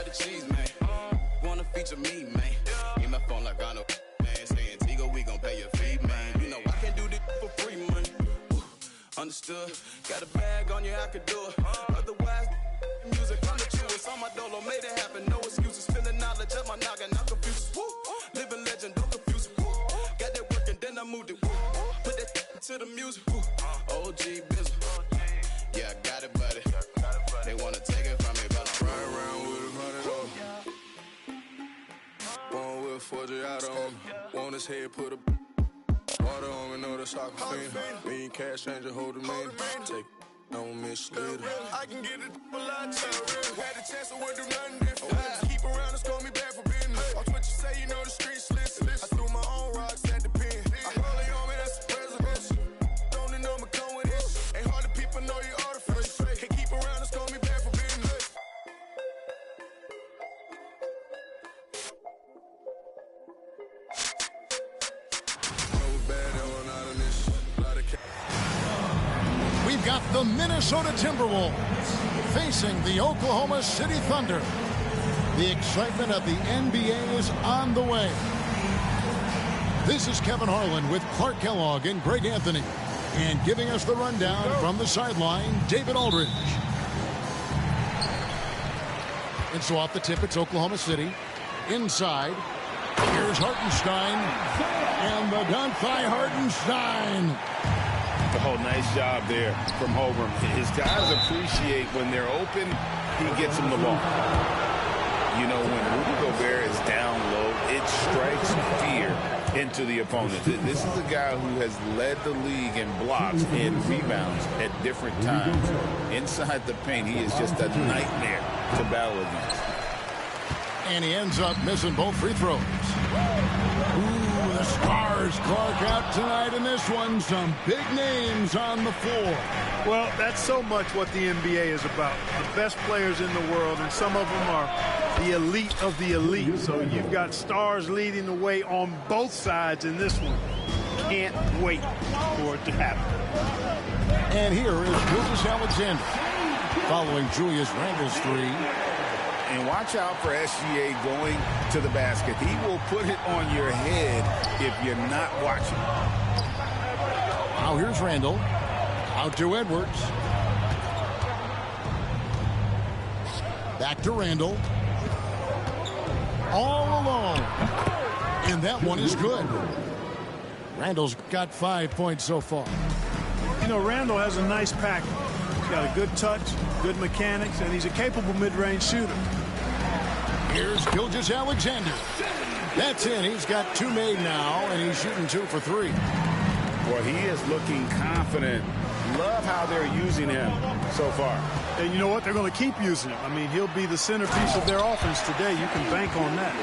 the cheese, man. Wanna feature me, man. In my phone like I know, man. Saying Tigo, we gon' pay your fee, man. You know I can do this for free money. Understood. Got a bag on you, I could do it. Otherwise, music on the truest. On my dolo, made it happen. No excuses. Feeling knowledge up my noggin, not confused. Woo. Living legend, don't confuse it. Woo. Got that work and then I moved it. Woo. Put that to the music. Woo. OG business. Yeah, I got it, buddy. They wanna take it from me, but I'm riding around with $100. One with 40 out on me. Want his head, put a water on me, know the soccer fiend. Mean cash changer, hold the man. Take don't mislead her. I can get it a lot cheaper. Had a chance, I wouldn't do nothing different. Keep around and call me back for business. Watch what you say, you know the streets listen. I threw my own rocks at the pen. I roll it on me, that's the presidential. Don't know me come with it. Ain't hard to people know you artificial. Can't keep around and call me back for business. We've got the Minnesota Timberwolves facing the Oklahoma City Thunder. The excitement of the NBA is on the way. This is Kevin Harlan with Clark Kellogg and Greg Anthony. And giving us the rundown from the sideline, David Aldridge. And so off the tip, it's Oklahoma City. Inside, here's Hartenstein. And the dunk by Hartenstein. Oh, nice job there from Holmgren. His guys appreciate when they're open, he gets them the ball. You know, when Rudy Gobert is down low, it strikes fear into the opponent. This is a guy who has led the league in blocks and rebounds at different times. Inside the paint, he is just a nightmare to battle against. And he ends up missing both free throws. Ooh, the Stars, Clark, out tonight in this one. Some big names on the floor. Well, that's so much what the NBA is about. The best players in the world, and some of them are the elite of the elite. So you've got stars leading the way on both sides in this one. Can't wait for it to happen. And here is Gilgeous-Alexander following Julius Randle's three. And watch out for SGA going to the basket. He will put it on your head if you're not watching. Now here's Randle. Out to Edwards. Back to Randle. All alone. And that one is good. Randle's got 5 points so far. You know, Randle has a nice package. He's got a good touch, good mechanics, and he's a capable mid-range shooter. Here's Gilgeous-Alexander. That's in. He's got two made now, and he's shooting 2 for 3. Well, he is looking confident. Love how they're using him so far. And you know what? They're going to keep using him. I mean, he'll be the centerpiece of their offense today. You can bank on that.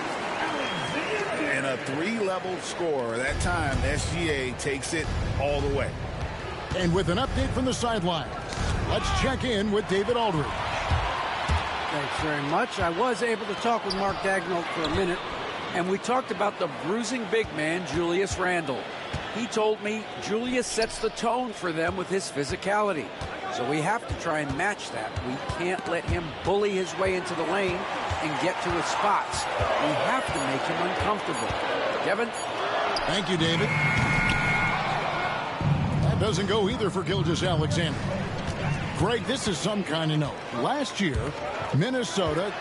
And a 3-level scorer. That time, SGA takes it all the way. And with an update from the sideline, let's check in with David Aldridge. Thanks very much. I was able to talk with Mark Daigneault for a minute, and we talked about the bruising big man, Julius Randle. He told me Julius sets the tone for them with his physicality. So we have to try and match that. We can't let him bully his way into the lane and get to his spots. We have to make him uncomfortable. Kevin? Thank you, David. That doesn't go either for Gilgeous-Alexander. Greg, this is some kind of note. Last year, Minnesota,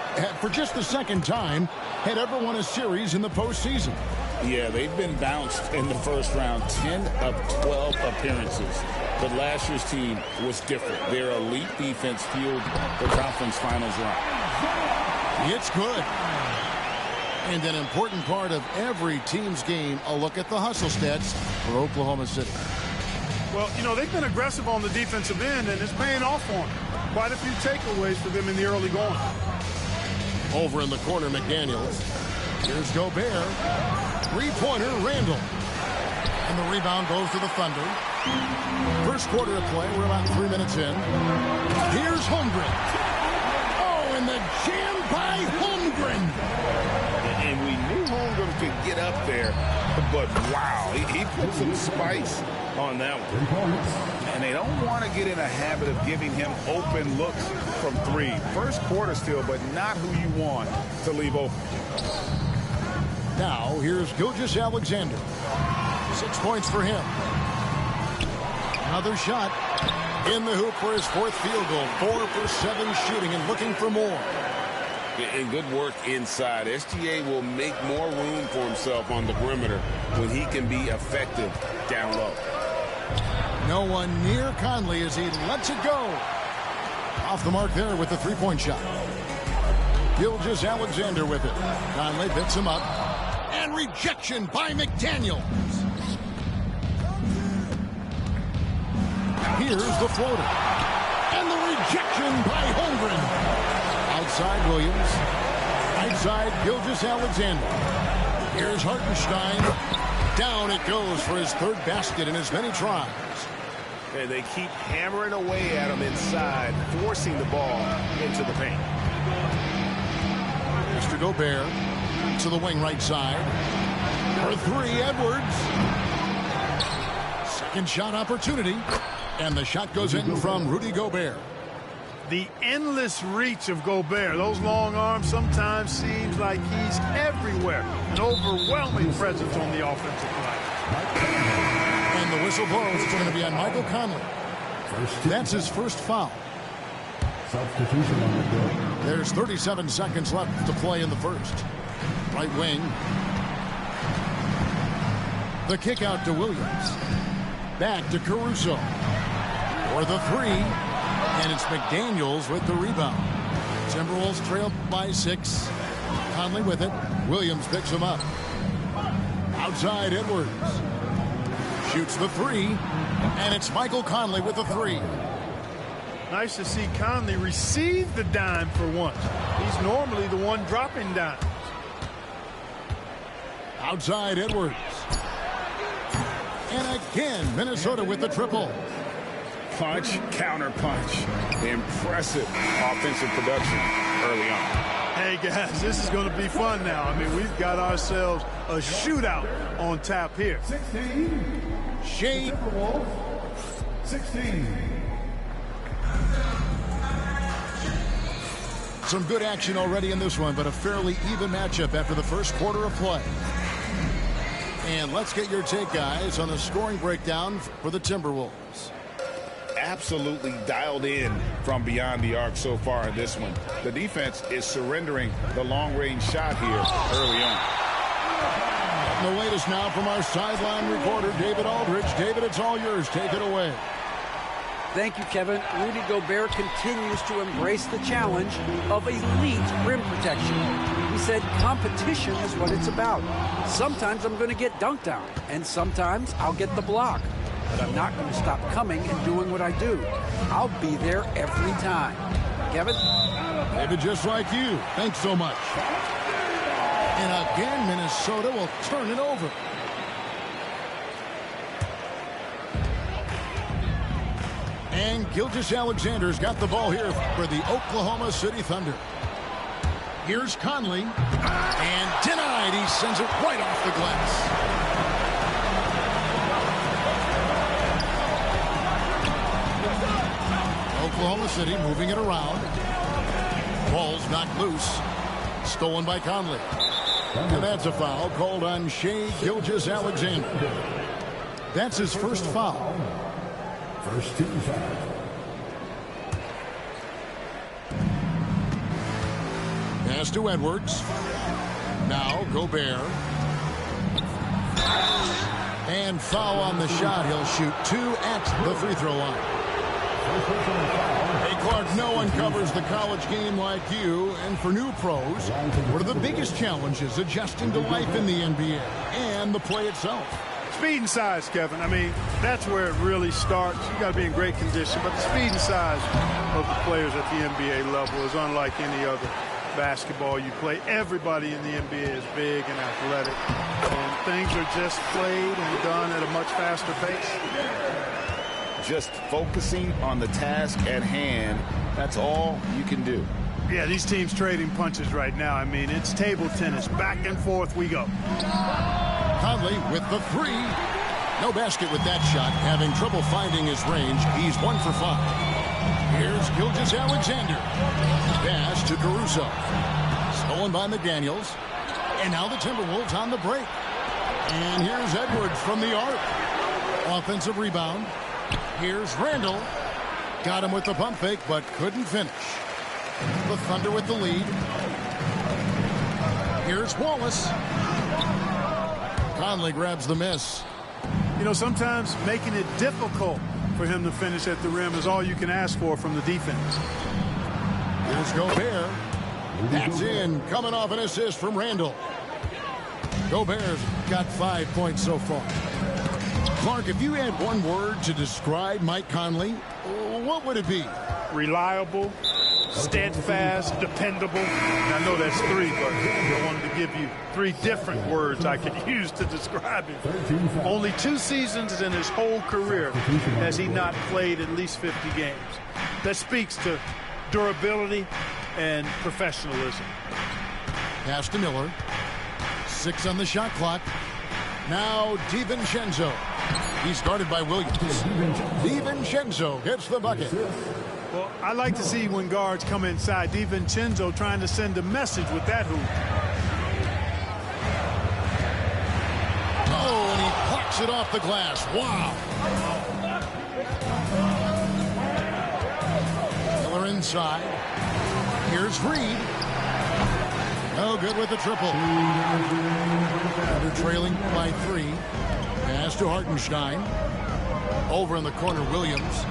for just the second time, had ever won a series in the postseason. Yeah, they've been bounced in the first round, 10 of 12 appearances. But last year's team was different. Their elite defense fueled the conference finals run. It's good. And an important part of every team's game, a look at the hustle stats for Oklahoma City. Well, you know, they've been aggressive on the defensive end, and it's paying off for them. Quite a few takeaways for them in the early going. Over in the corner, McDaniels. Here's Gobert. Three-pointer, Randle. And the rebound goes to the Thunder. First quarter of play, we're about 3 minutes in. Here's Holmgren. Oh, and the jam by Holmgren. And we knew Holmgren could get up there, but wow, he put some spice on that one. And they don't want to get in a habit of giving him open looks from three. First quarter still, but not who you want to leave open. Now, here's Gilgeous-Alexander. 6 points for him. Another shot in the hoop for his 4th field goal. 4 for 7 shooting and looking for more. And good work inside. SGA will make more room for himself on the perimeter when he can be effective down low. No one near Conley as he lets it go. Off the mark there with the 3-point shot. Gilgeous-Alexander with it. Conley picks him up. And rejection by McDaniels. Here's the floater. And the rejection by Holmgren. Outside Williams. Outside Gilgeous-Alexander. Here's Hartenstein. Down it goes for his 3rd basket in as many tries. And they keep hammering away at him inside, forcing the ball into the paint. Mr. Gobert to the wing right side. For 3, Edwards. Second shot opportunity. And the shot goes in from Rudy Gobert. The endless reach of Gobert. Those long arms sometimes seems like he's everywhere. An overwhelming presence on the offensive line. And the whistle blows. It's going to be on Michael Conley. That's his first foul. Substitution on the field. There's 37 seconds left to play in the first. Right wing. The kick out to Williams. Back to Caruso. For the 3. And it's McDaniels with the rebound. Timberwolves trail by 6. Conley with it. Williams picks him up. Outside Edwards. Shoots the 3. And it's Michael Conley with the 3. Nice to see Conley receive the dime for once. He's normally the one dropping dimes. Outside Edwards. And again, Minnesota with the triple. Punch, counter punch. Impressive offensive production early on. Hey, guys, this is going to be fun now. I mean, we've got ourselves a shootout on tap here. 16. Shea. 16. Some good action already in this one, but a fairly even matchup after the first quarter of play. And let's get your take, guys, on the scoring breakdown for the Timberwolves. Absolutely dialed in from beyond the arc so far in this one. The defense is surrendering the long-range shot here early on. The latest now from our sideline reporter, David Aldridge. David, it's all yours. Take it away. Thank you, Kevin. Rudy Gobert continues to embrace the challenge of elite rim protection. He said competition is what it's about. Sometimes I'm going to get dunked on, and sometimes I'll get the block. But I'm not going to stop coming and doing what I do. I'll be there every time. Kevin? David, just like you. Thanks so much. And again, Minnesota will turn it over. And Gilgeous-Alexander's got the ball here for the Oklahoma City Thunder. Here's Conley. And denied. He sends it right off the glass. Oklahoma City moving it around. Ball's knocked loose. Stolen by Conley. And that's a foul called on Shea Gilgeous-Alexander. That's his first foul. First team foul. Pass to Edwards. Now Gobert. And foul on the shot. He'll shoot 2 at the free throw line. Hey, Clark, no one covers the college game like you. And for new pros, what are the biggest challenges adjusting to life in the NBA and the play itself? Speed and size, Kevin. I mean, that's where it really starts. You got to be in great condition, but the speed and size of the players at the NBA level is unlike any other basketball you play. Everybody in the NBA is big and athletic, and things are just played and done at a much faster pace. Just focusing on the task at hand, that's all you can do. Yeah, these teams trading punches right now. I mean, it's table tennis. Back and forth we go. Conley with the 3. No basket with that shot, having trouble finding his range. He's 1 for 5. Here's Gilgeous-Alexander. Pass to Caruso. Stolen by McDaniels. And now the Timberwolves on the break. And here's Edwards from the arc. Offensive rebound. Here's Randall. Got him with the pump fake, but couldn't finish. The Thunder with the lead. Here's Wallace. Conley grabs the miss. You know, sometimes making it difficult for him to finish at the rim is all you can ask for from the defense. Here's Gobert. That's in. Coming off an assist from Randall. Gobert's got 5 points so far. Clark, if you had one word to describe Mike Conley, what would it be? Reliable, steadfast, dependable. I know that's 3, but I wanted to give you 3 different words I could use to describe him. Only 2 seasons in his whole career has he not played at least 50 games. That speaks to durability and professionalism. Pass to Miller. 6 on the shot clock. Now DiVincenzo. He's guarded by Williams. DiVincenzo gets the bucket. Well, I like to see when guards come inside. DiVincenzo trying to send a message with that hoop. Oh, and he plucks it off the glass. Wow. Miller inside. Here's Reed. No good with the triple. They're trailing by 3. Pass to Hartenstein. Over in the corner, Williams.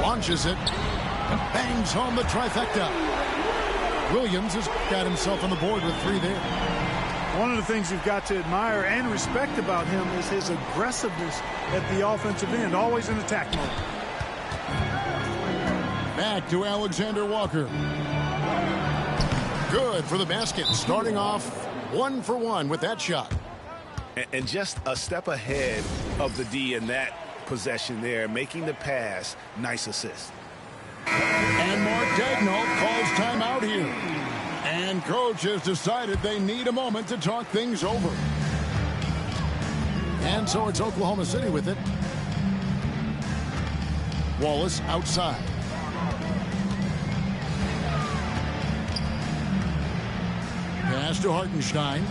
Launches it. Bangs home the trifecta. Williams has got himself on the board with 3 there. One of the things you've got to admire and respect about him is his aggressiveness at the offensive end, always in attack mode. Back to Alexander Walker. Good for the basket. Starting off 1 for 1 with that shot. And just a step ahead of the D in that possession there, making the pass. Nice assist. And Mark Daigneault calls timeout here. And coach has decided they need a moment to talk things over. And so it's Oklahoma City with it. Wallace outside. Pass to Hartenstein.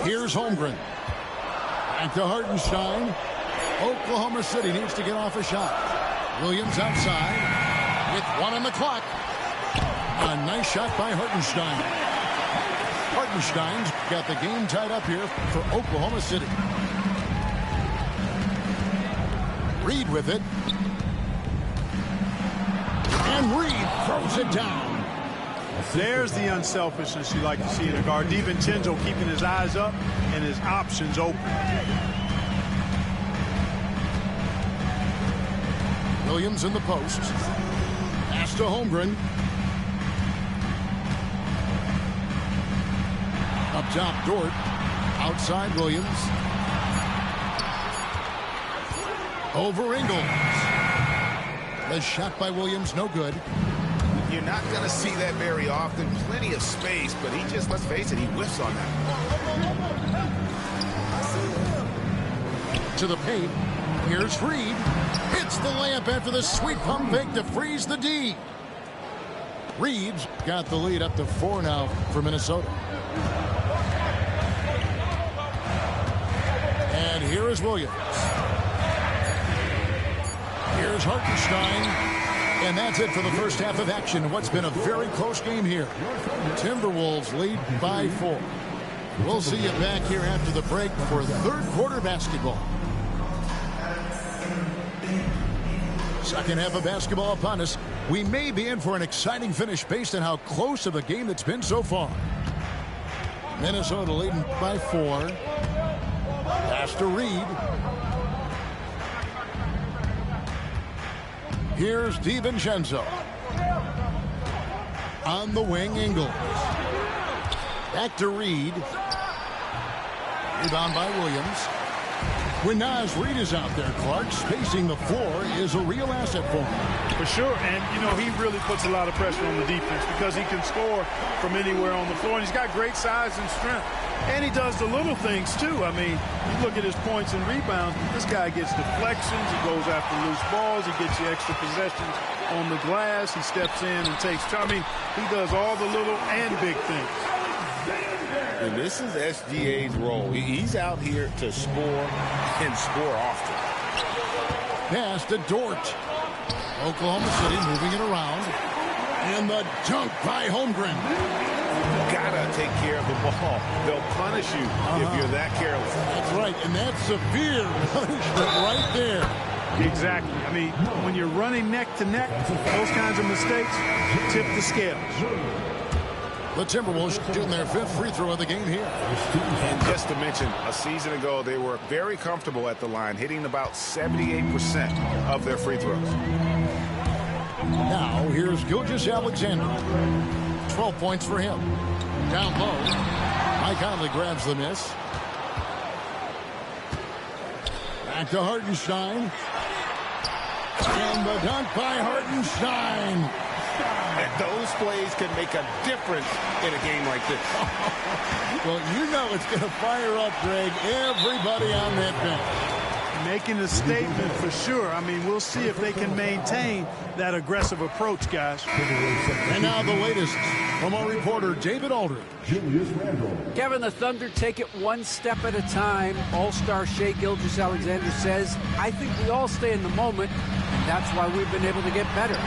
Here's Holmgren. Back to Hartenstein. Oklahoma City needs to get off a shot. Williams outside with 1 on the clock. A nice shot by Hartenstein. Hartenstein's got the game tied up here for Oklahoma City. Reed with it. And Reed throws it down. There's the unselfishness you like to see in a guard. DiVincenzo keeping his eyes up and his options open. Williams in the post. Pass to Holmgren. Up top, Dort. Outside, Williams. Over Ingles. The shot by Williams, no good. You're not going to see that very often. Plenty of space, but he just, let's face it, he whiffs on that. To the paint. Here's Reed. Hits the layup after the sweet pump fake to freeze the D. Reed's got the lead up to 4 now for Minnesota. And here is Williams. Here's Hartenstein. And that's it for the first half of action. What's been a very close game here. Timberwolves lead by 4. We'll see you back here after the break for third quarter basketball. Second half of basketball upon us. We may be in for an exciting finish based on how close of a game it's been so far. Minnesota leading by 4. Pass to Reed. Here's DiVincenzo. On the wing, Ingles. Back to Reed. Rebound by Williams. When Naz Reid is out there, Clark, spacing the floor is a real asset for him. For sure, and, you know, he really puts a lot of pressure on the defense because he can score from anywhere on the floor, and he's got great size and strength. And he does the little things, too. I mean, you look at his points and rebounds. This guy gets deflections. He goes after loose balls. He gets you extra possessions on the glass. He steps in and takes charge. I mean, he does all the little and big things. And this is SGA's role. He's out here to score and score often. Pass to Dort. Oklahoma City moving it around. And the dunk by Holmgren. Gotta take care of the ball. They'll punish you if you're that careless. That's right, and that's severe punishment right there. Exactly. I mean, when you're running neck to neck, those kinds of mistakes tip the scales. The Timberwolves shooting their 5th free throw of the game here. And just to mention, a season ago, they were very comfortable at the line, hitting about 78% of their free throws. Now, here's Gilgeous-Alexander. 12 points for him. Down low. Mike Conley grabs the miss. Back to Hartenstein. And the dunk by Hartenstein. And those plays can make a difference in a game like this. Well, you know it's going to fire up, Greg, everybody on that bench. Making a statement for sure. I mean, we'll see if they can maintain that aggressive approach, guys. And now the latest from our reporter, David Aldridge. Julius Randle. Kevin, the Thunder take it one step at a time. All-star Shai Gilgeous-Alexander says, I think we all stay in the moment, and that's why we've been able to get better.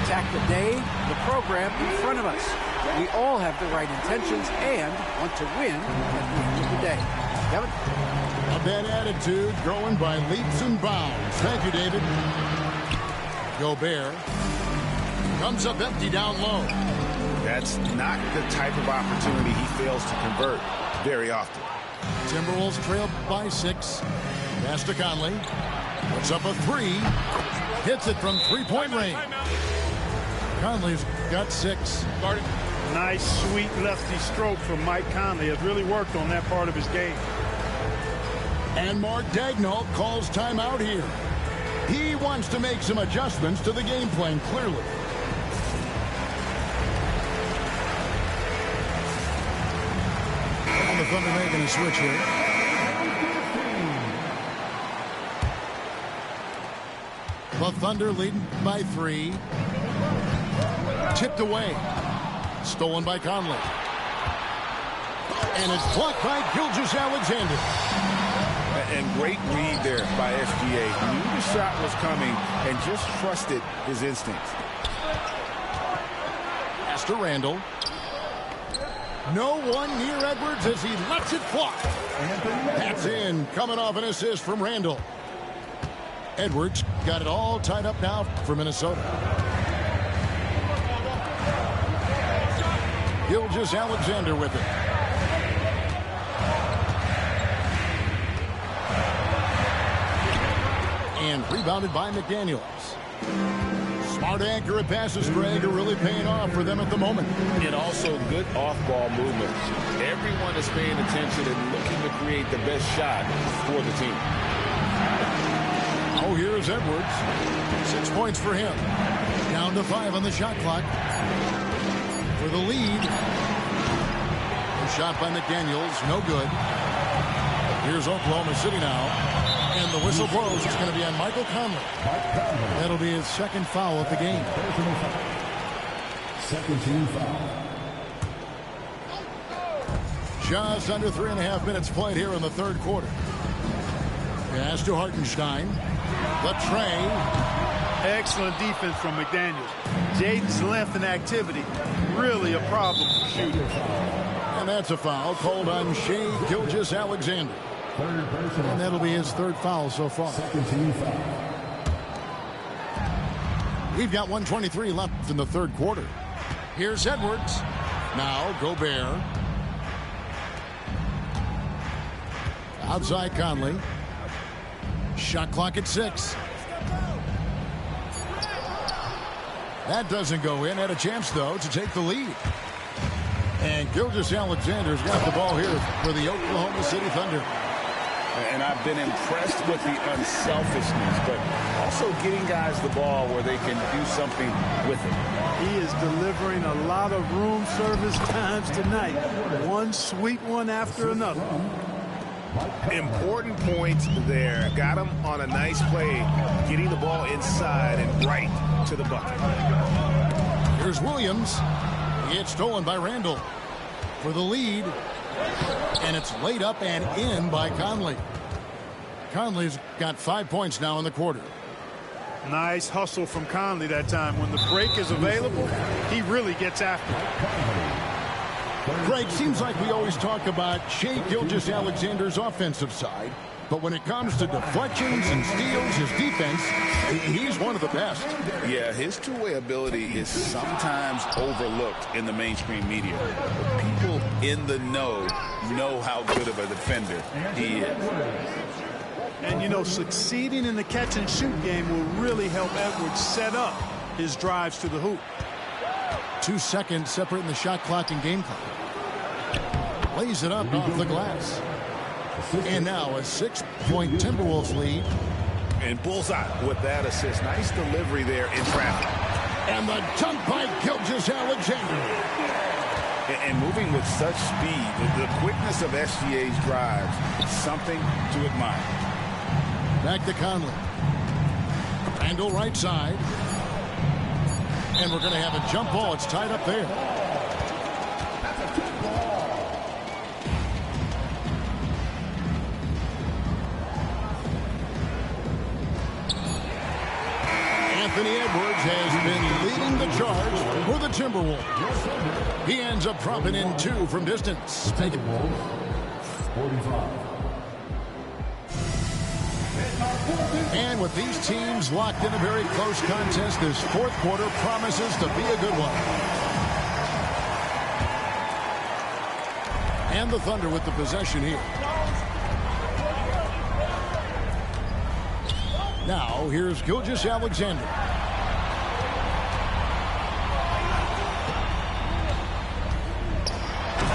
Attack the day, the program in front of us. We all have the right intentions and want to win at the end of the day. Kevin? A bad attitude growing by leaps and bounds. Thank you, David. Gobert comes up empty down low. That's not the type of opportunity he fails to convert very often. Timberwolves trail by 6. Pass to Conley. Puts up a 3. Hits it from three-point range. Conley's got 6. Nice, sweet lefty stroke from Mike Conley. Has really worked on that part of his game. And Mark Daigneault calls timeout here. He wants to make some adjustments to the game plan, clearly. And the Thunder making a switch here. The Thunder leading by 3. Tipped away. Stolen by Conley. And it's blocked by Gilgeous-Alexander. And great read there by SGA. Knew the shot was coming and just trusted his instincts. Pass to Randle. No one near Edwards as he lets it fly. That's in. Coming off an assist from Randle. Edwards got it all tied up now for Minnesota. Gilgeous-Alexander with it. And rebounded by McDaniels. Smart, accurate passes, Greg, are really paying off for them at the moment. And also good off-ball movement. Everyone is paying attention and looking to create the best shot for the team. Oh, here's Edwards. 6 points for him. Down to 5 on the shot clock. For the lead. A shot by McDaniels, no good. Here's Oklahoma City now. And the whistle blows. It's going to be on Michael Conley. That'll be his second foul of the game. Second team foul. Just under 3.5 minutes played here in the third quarter. Pass to Hartenstein. The tray. Excellent defense from McDaniels. Jaden's length and activity, really a problem for shooting. And that's a foul called on Shai Gilgeous-Alexander. And that'll be his third foul so far. Second team foul. We've got 1:23 left in the third quarter. Here's Edwards. Now Gobert. Outside Conley. Shot clock at 6. That doesn't go in. Had a chance, though, to take the lead. And Gilgeous-Alexander's got the ball here for the Oklahoma City Thunder. And I've been impressed with the unselfishness, but also getting guys the ball where they can do something with it. He is delivering a lot of room service times tonight. One sweet one after another. Important points there. Got him on a nice play, getting the ball inside and right to the bucket. Here's Williams. It's stolen by Randall for the lead. And it's laid up and in by Conley. Conley's got 5 points now in the quarter. Nice hustle from Conley that time. When the break is available, he really gets after it. Greg, seems like we always talk about Shai Gilgeous-Alexander's offensive side, but when it comes to deflections and steals, his defense, he's one of the best. Yeah, his two-way ability is sometimes overlooked in the mainstream media. But people in the know how good of a defender he is. And, you know, succeeding in the catch-and-shoot game will really help Edwards set up his drives to the hoop. 2 seconds separating the shot clock and game clock. Lays it up off the glass. And now a 6-point Timberwolves lead. And bullseye with that assist. Nice delivery there in traffic. And the dunk by Gilgeous-Alexander. And moving with such speed, the quickness of SGA's drives, something to admire. Back to Conley. Randall right side. And we're going to have a jump ball. It's tied up there. Anthony Edwards has been leading the charge for the Timberwolves. He ends up dropping in 2 from distance. Take it. 45. And with these teams locked in a very close contest, this fourth quarter promises to be a good one. And the Thunder with the possession here. Now, here's Gilgeous-Alexander.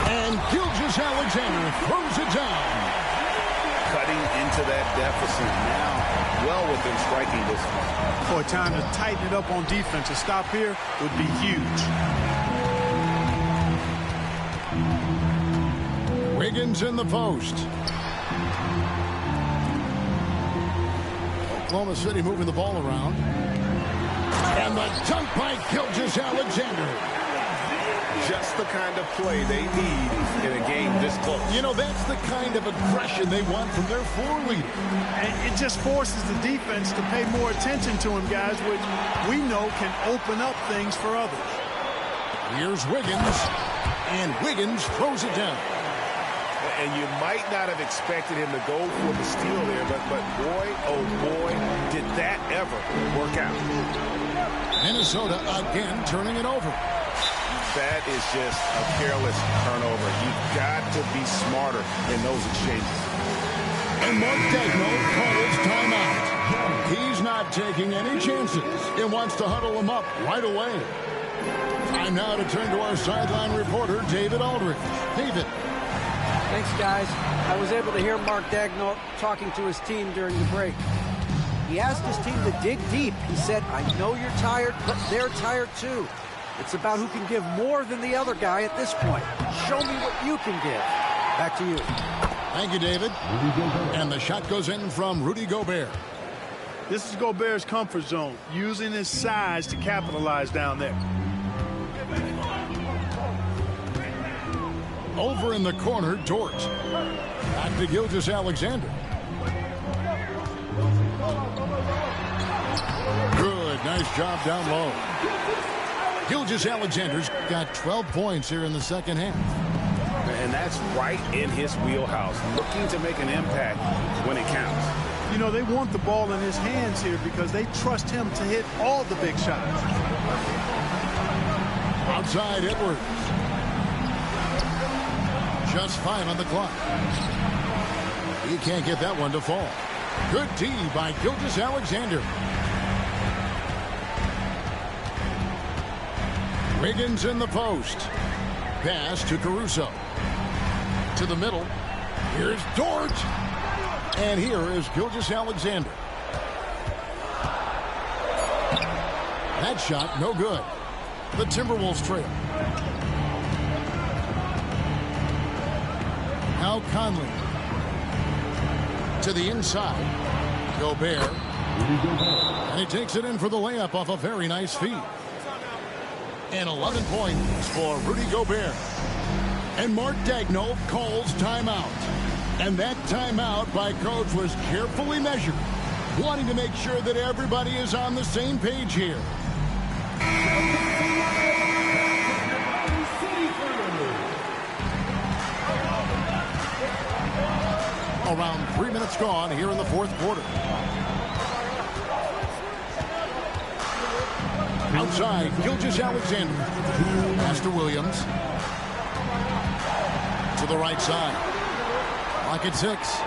And Gilgeous-Alexander throws it down. Cutting into that deficit now, well within striking distance. For a time to tighten it up on defense. A stop here would be huge. Wiggins in the post. Oklahoma City moving the ball around. And the dunk by Gilgeous-Alexander. Just the kind of play they need in a game this close. You know, that's the kind of aggression they want from their floor leader. And it just forces the defense to pay more attention to him, guys, which we know can open up things for others. Here's Wiggins. And Wiggins throws it down. And you might not have expected him to go for the steal there, but boy, oh boy, did that ever work out. Minnesota again turning it over. That is just a careless turnover. You've got to be smarter in those exchanges. And Mark Daigneault calls timeout. He's not taking any chances and wants to huddle him up right away. Time now to turn to our sideline reporter, David Aldridge. David. Thanks, guys. I was able to hear Mark Daigneault talking to his team during the break. He asked his team to dig deep. He said, I know you're tired, but they're tired too. It's about who can give more than the other guy at this point. Show me what you can give. Back to you. Thank you, David. And the shot goes in from Rudy Gobert. This is Gobert's comfort zone, using his size to capitalize down there. Over in the corner, Dort. Back to Gilgeous-Alexander. Good, nice job down low. Gilgeous-Alexander's got 12 points here in the second half. And that's right in his wheelhouse, looking to make an impact when it counts. You know, they want the ball in his hands here because they trust him to hit all the big shots. Outside Edwards. Just 5 on the clock. He can't get that one to fall. Good D by Gilgeous-Alexander. Wiggins in the post. Pass to Caruso. To the middle. Here's Dort. And here is Gilgeous-Alexander. That shot, no good. The Timberwolves trail. Now Conley. To the inside. Gobert. And he takes it in for the layup off a very nice feed. And 11 points for Rudy Gobert. And Mark Daigneault calls timeout. And that timeout by coach was carefully measured, wanting to make sure that everybody is on the same page here. Around 3 minutes gone here in the fourth quarter. Outside, Gilgeous-Alexander. Pass to Williams. To the right side. Lock at 6.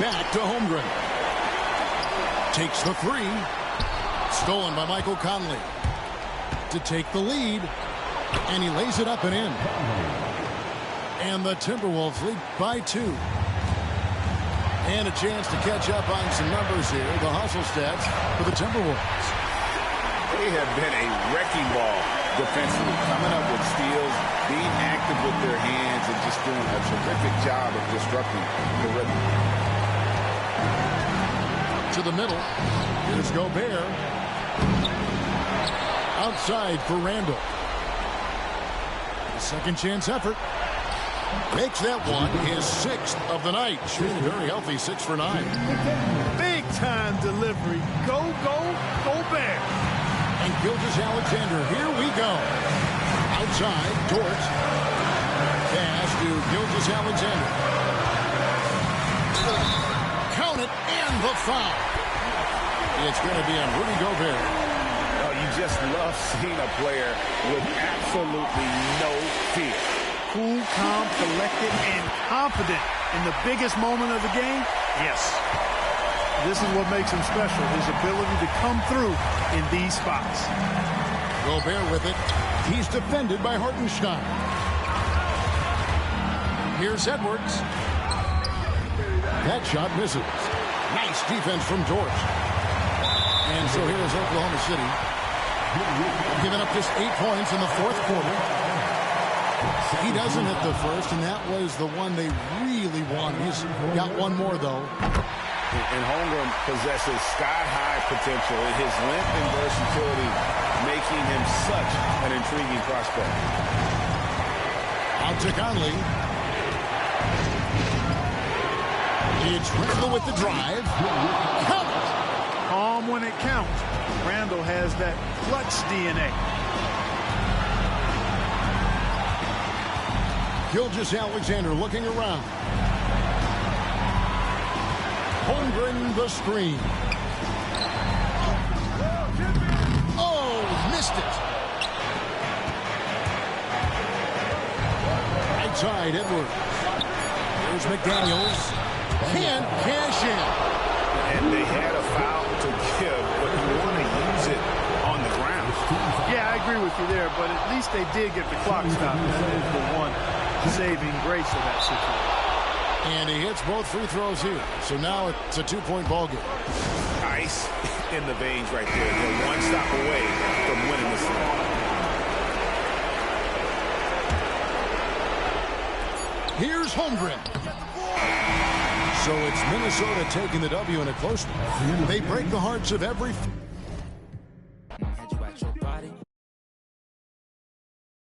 Back to Holmgren. Takes the 3. Stolen by Michael Conley. To take the lead. And he lays it up and in. And the Timberwolves lead by 2. And a chance to catch up on some numbers here. The hustle stats for the Timberwolves. They have been a wrecking ball defensively, coming up with steals, being active with their hands, and just doing a terrific job of disrupting the rhythm. To the middle. Here's Gobert. Outside for Randall. A second chance effort. Makes that one his 6th of the night. Shooting very healthy, 6 for 9. Big time delivery. Go, Gobert. And Gilgeous-Alexander, here we go. Outside, Dort. Pass to Gilgeous-Alexander. Count it, and the foul. It's going to be on Rudy Gobert. Oh, you just love seeing a player with absolutely no fear. Cool, calm, collected, and confident in the biggest moment of the game? Yes. This is what makes him special, his ability to come through in these spots. Gobert with it. He's defended by Hartenstein. Here's Edwards. That shot misses. Nice defense from George. And so here's Oklahoma City. Giving up just 8 points in the fourth quarter. He doesn't hit the first, and that was the one they really wanted. He's got one more, though. And Holmgren possesses sky-high potential. His length and versatility making him such an intriguing prospect. Out to Conley. It's Randall with the drive. Count it. Calm when it counts. Randall has that clutch DNA. Gilgeous-Alexander looking around. Holmgren the screen. Oh, missed it. Right side, Edwards. Here's McDaniels. Can't cash in. And they had a foul to give, but you want to use it on the ground. Yeah, I agree with you there, but at least they did get the clock stopped. That is the one saving grace of that situation. And he hits both free throws here. So now it's a 2-point ball game. Ice in the veins right there. They're one stop away from winning this thing. Here's Holmgren. So it's Minnesota taking the W in a close one. They break the hearts of every